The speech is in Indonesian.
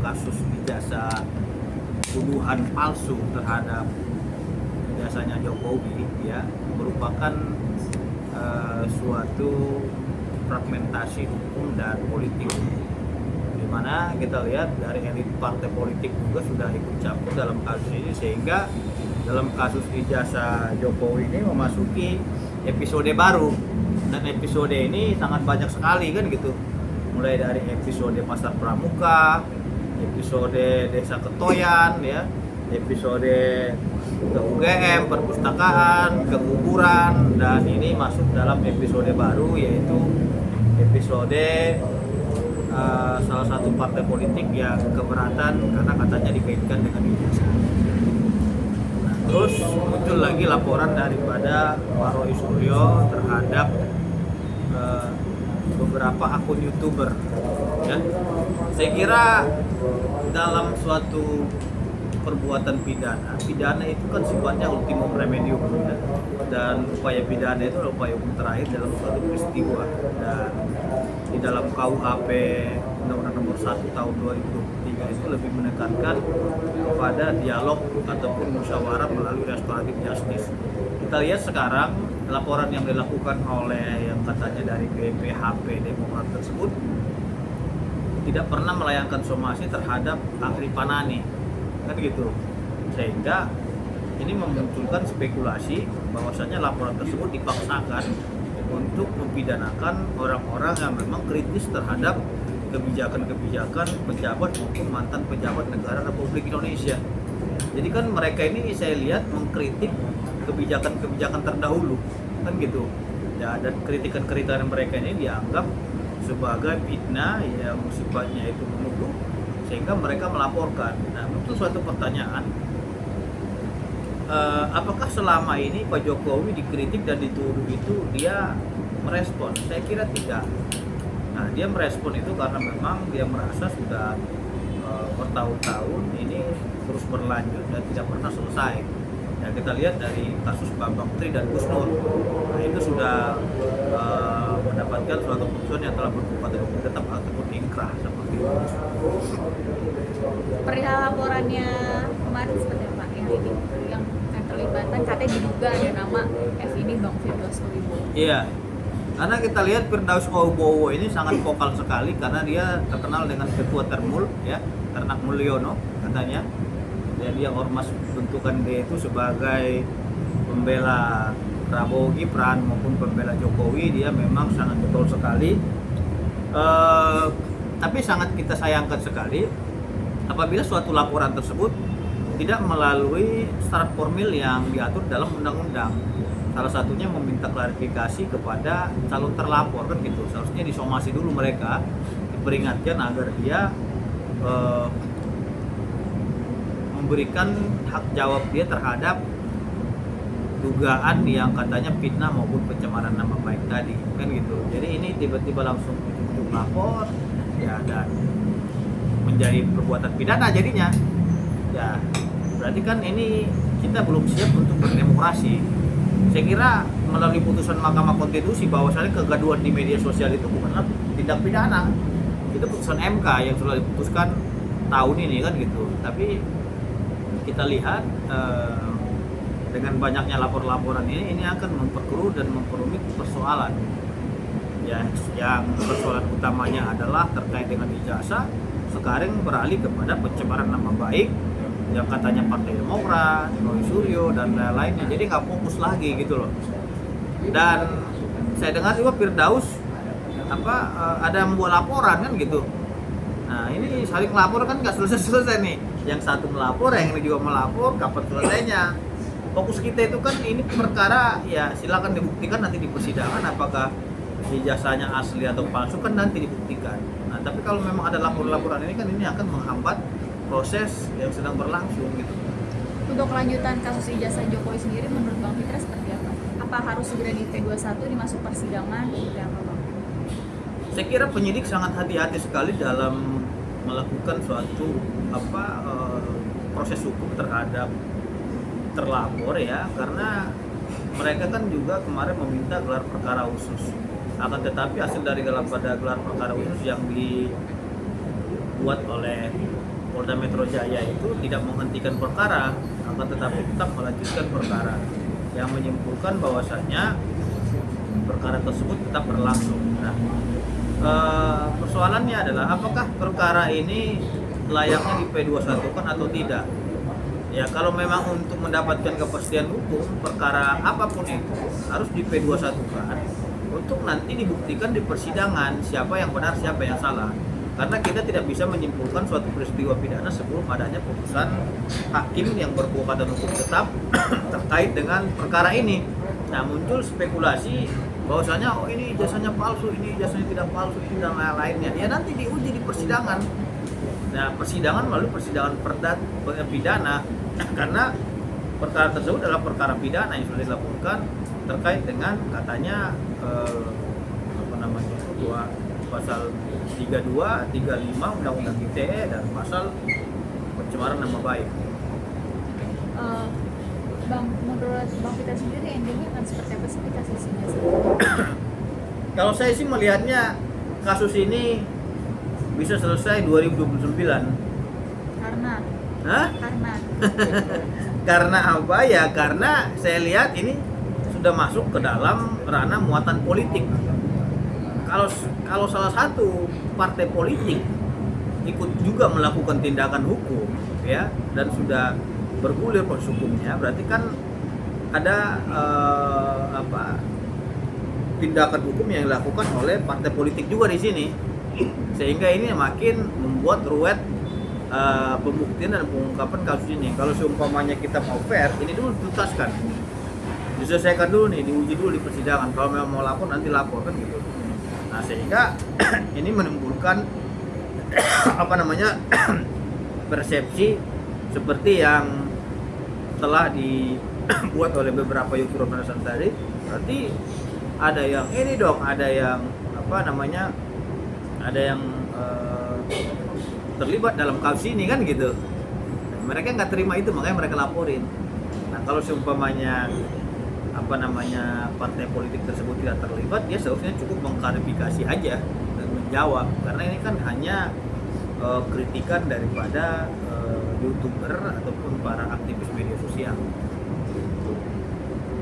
kasus ijazah tuduhan palsu terhadap ijazahnya Jokowi ya merupakan suatu fragmentasi hukum dan politik, di mana kita lihat dari elit partai politik juga sudah ikut campur dalam kasus ini, sehingga dalam kasus ijazah Jokowi ini memasuki episode baru, dan episode ini sangat banyak sekali kan gitu, mulai dari episode pasar pramuka, episode desa Ketoyan ya, episode ke UGM, perpustakaan, ke kuburan, dan ini masuk dalam episode baru yaitu episode salah satu partai politik yang keberatan karena katanya dikaitkan dengan ijazah. Nah, terus muncul lagi laporan daripada Pak Roy Suryo terhadap beberapa akun YouTuber ya. Saya kira dalam suatu perbuatan pidana itu kan sifatnya ultimum remedium ya. Dan upaya pidana itu adalah upaya hukum terakhir dalam suatu peristiwa, dan di dalam KUHP Undang-Undang Nomor 1 Tahun 2023 itu lebih menekankan kepada dialog ataupun musyawarah melalui restoratif justice. Kita lihat sekarang laporan yang dilakukan oleh yang katanya dari BPHP Demokrat tersebut tidak pernah melayangkan somasi terhadap Agri Panani kan gitu, sehingga ini memunculkan spekulasi bahwasanya laporan tersebut dipaksakan untuk mempidanakan orang-orang yang memang kritis terhadap kebijakan-kebijakan pejabat maupun mantan pejabat negara Republik Indonesia. Jadi kan mereka ini saya lihat mengkritik kebijakan-kebijakan terdahulu kan gitu ya, dan kritikan-kritikan mereka ini dianggap sebagai fitnah yang sifatnya itu menuduh, sehingga mereka melaporkan. Nah, itu suatu pertanyaan, apakah selama ini Pak Jokowi dikritik dan dituduh itu dia merespon? Saya kira tidak. Nah, dia merespon itu karena memang dia merasa sudah bertahun-tahun ini terus berlanjut dan tidak pernah selesai. Ya, kita lihat dari kasus Bambang Tri dan Gus Nur, nah, itu sudah mendapatkan suatu putusan yang telah bersifat hukum tetap ataupun ingkrah seperti itu. Perihal laporannya kemarin seperti apa yang ini, yang terlibatan katanya diduga ada nama F ini Bang Firdaus Wibowo. Iya, karena kita lihat Firdaus Wibowo ini sangat vokal sekali karena dia terkenal dengan ketua Termul ya, Ternak Mulyono katanya. Dan dia ormas bentukan dia itu sebagai pembela Prabowo Gibran maupun pembela Jokowi, dia memang sangat betul sekali. Tapi sangat kita sayangkan sekali apabila suatu laporan tersebut tidak melalui syarat formil yang diatur dalam undang-undang. Salah satunya meminta klarifikasi kepada calon terlapor kan gitu. Seharusnya disomasi dulu mereka, diperingatkan agar dia memberikan hak jawab dia terhadap dugaan yang katanya fitnah maupun pencemaran nama baik tadi kan gitu. Jadi ini tiba-tiba langsung ujuk-ujuk lapor ya, dan menjadi perbuatan pidana jadinya ya. Berarti kan ini kita belum siap untuk berdemokrasi. Saya kira melalui putusan Mahkamah Konstitusi bahwasanya kegaduhan di media sosial itu bukanlah tindak pidana, itu putusan MK yang sudah diputuskan tahun ini kan gitu. Tapi kita lihat dengan banyaknya lapor-laporan ini akan memperkeruh dan memperumit persoalan ya, yang persoalan utamanya adalah terkait dengan ijazah, sekarang beralih kepada pencemaran nama baik yang katanya Partai Demokrat, Roy Suryo dan lain-lainnya. Jadi nggak fokus lagi gitu loh. Dan saya dengar juga Firdaus ada membuat laporan kan gitu. Nah, ini saling melapor kan nggak selesai nih. Yang satu melapor, yang ini juga melapor, kapan selesainya? Fokus kita itu kan ini perkara ya, silakan dibuktikan nanti di persidangan apakah ijazahnya asli atau palsu kan nanti dibuktikan. Nah, tapi kalau memang ada laporan-laporan ini kan ini akan menghambat proses yang sedang berlangsung gitu. Untuk kelanjutan kasus ijazah Jokowi sendiri menurut Bang Fitra seperti apa? Apa harus segera di P21 dimasuk persidangan seperti apa Bang? Saya kira penyidik sangat hati-hati sekali dalam melakukan suatu proses hukum terhadap terlapor ya, karena mereka kan juga kemarin meminta gelar perkara khusus. Akan tetapi hasil dari gelar perkara khusus yang dibuat oleh Polda Metro Jaya itu tidak menghentikan perkara, akan tetapi tetap melanjutkan perkara yang menyimpulkan bahwasanya perkara tersebut tetap berlangsung. Nah, persoalannya adalah apakah perkara ini layaknya di P21 kan atau tidak? Ya, kalau memang untuk mendapatkan kepastian hukum perkara apapun itu harus di P21 kan untuk nanti dibuktikan di persidangan siapa yang benar siapa yang salah, karena kita tidak bisa menyimpulkan suatu peristiwa pidana sebelum adanya putusan hakim yang berkekuatan hukum tetap terkait dengan perkara ini. Nah, muncul spekulasi bahwasanya oh ini ijazahnya palsu, ini ijazahnya tidak palsu, ini dan lain-lainnya. Ya nanti diuji di persidangan. Nah, persidangan melalui persidangan pidana karena perkara tersebut adalah perkara pidana yang sudah dilaporkan terkait dengan katanya pasal 32, 35 Undang-Undang ITE dan pasal pencemaran nama baik. Bang, menurut Bang Fitra sendiri endingnya akan seperti apa sih kasus ini? Kalau saya sih melihatnya kasus ini bisa selesai 2029. Karena Hah? Karena apa ya? Karena saya lihat ini sudah masuk ke dalam ranah muatan politik. Kalau salah satu partai politik ikut juga melakukan tindakan hukum, ya, dan sudah bergulir proses hukumnya, berarti kan ada tindakan hukum yang dilakukan oleh partai politik juga di sini, sehingga ini makin membuat ruwet pembuktian dan pengungkapan kasus ini. Kalau seumpamanya kita mau fair, ini dulu dituntaskan, diselesaikan dulu nih, diuji dulu di persidangan. Kalau memang mau lapor nanti lapor kan gitu. Nah, sehingga ini menimbulkan persepsi seperti yang telah dibuat oleh beberapa YouTuber pada tadi. Berarti ada yang ini dong, ada yang ada yang terlibat dalam kasus ini kan gitu. Nah, mereka nggak terima itu, makanya mereka laporin. Nah, kalau seumpamanya partai politik tersebut tidak terlibat, dia seharusnya cukup mengklarifikasi aja dan menjawab, karena ini kan hanya kritikan daripada YouTuber ataupun para aktivis media sosial.